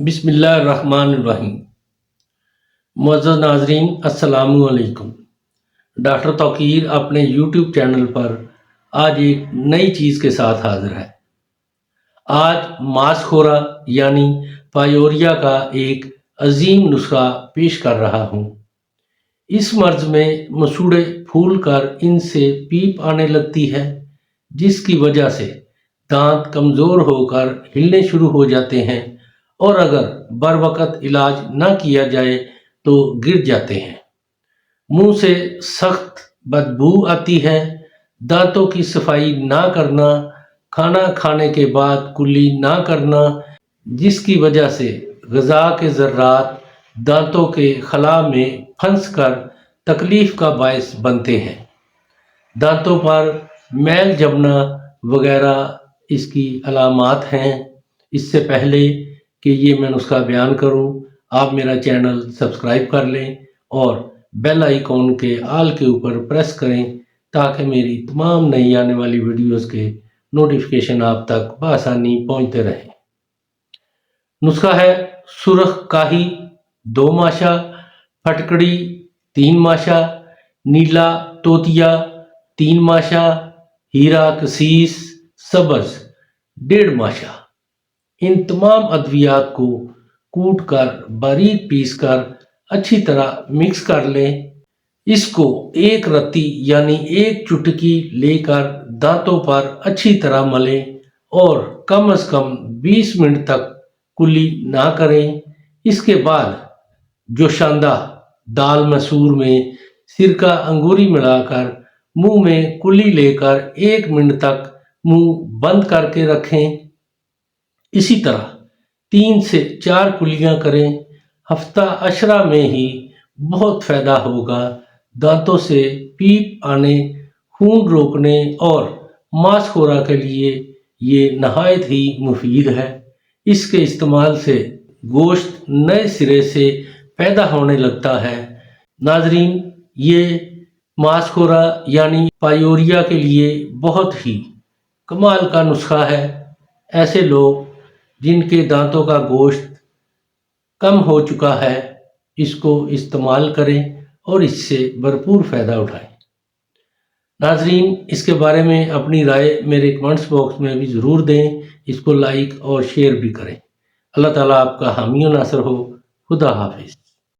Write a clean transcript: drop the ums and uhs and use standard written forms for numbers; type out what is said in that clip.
بسم اللہ الرحمن الرحیم۔ معزز ناظرین السلام علیکم۔ ڈاکٹر توقیر اپنے یوٹیوب چینل پر آج ایک نئی چیز کے ساتھ حاضر ہے۔ آج ماس خورا یعنی پائیوریا کا ایک عظیم نسخہ پیش کر رہا ہوں۔ اس مرض میں مسوڑے پھول کر ان سے پیپ آنے لگتی ہے، جس کی وجہ سے دانت کمزور ہو کر ہلنے شروع ہو جاتے ہیں اور اگر بروقت علاج نہ کیا جائے تو گر جاتے ہیں۔ منہ سے سخت بدبو آتی ہے۔ دانتوں کی صفائی نہ کرنا، کھانا کھانے کے بعد کلی نہ کرنا، جس کی وجہ سے غذا کے ذرات دانتوں کے خلا میں پھنس کر تکلیف کا باعث بنتے ہیں۔ دانتوں پر میل جمنا وغیرہ اس کی علامات ہیں۔ اس سے پہلے کہ یہ میں نسخہ بیان کروں، آپ میرا چینل سبسکرائب کر لیں اور بیل آئیکن کے آل کے اوپر پریس کریں تاکہ میری تمام نئی آنے والی ویڈیوز کے نوٹیفیکیشن آپ تک بآسانی پہنچتے رہیں۔ نسخہ ہے سرخ کاہی 2 ماشا، پھٹکڑی 3 ماشا، نیلا توتیا 3 ماشا، ہیرا کسیس سبز 1.5 ماشا۔ ان تمام ادویات کو کوٹ کر باریک پیس کر اچھی طرح مکس کر لیں۔ اس کو ایک رتی یعنی 1 چٹکی لے کر دانتوں پر اچھی طرح ملیں اور کم از کم 20 منٹ تک کلی نہ کریں۔ اس کے بعد جوشاندہ دال مسور میں سرکہ انگوری ملا کر منہ میں کلی لے کر 1 منٹ تک منہ بند کر کے رکھیں۔ اسی طرح 3 سے 4 کلیاں کریں۔ ہفتہ عشرہ میں ہی بہت فائدہ ہوگا۔ دانتوں سے پیپ آنے، خون روکنے اور ماس خورا کے لیے یہ نہایت ہی مفید ہے۔ اس کے استعمال سے گوشت نئے سرے سے پیدا ہونے لگتا ہے۔ ناظرین، یہ ماس خورا یعنی پائیوریا کے لیے بہت ہی کمال کا نسخہ ہے۔ ایسے لوگ جن کے دانتوں کا گوشت کم ہو چکا ہے، اس کو استعمال کریں اور اس سے بھرپور فائدہ اٹھائیں۔ ناظرین، اس کے بارے میں اپنی رائے میرے کمنٹس باکس میں بھی ضرور دیں۔ اس کو لائک اور شیئر بھی کریں۔ اللہ تعالیٰ آپ کا حامی و ناصر ہو۔ خدا حافظ۔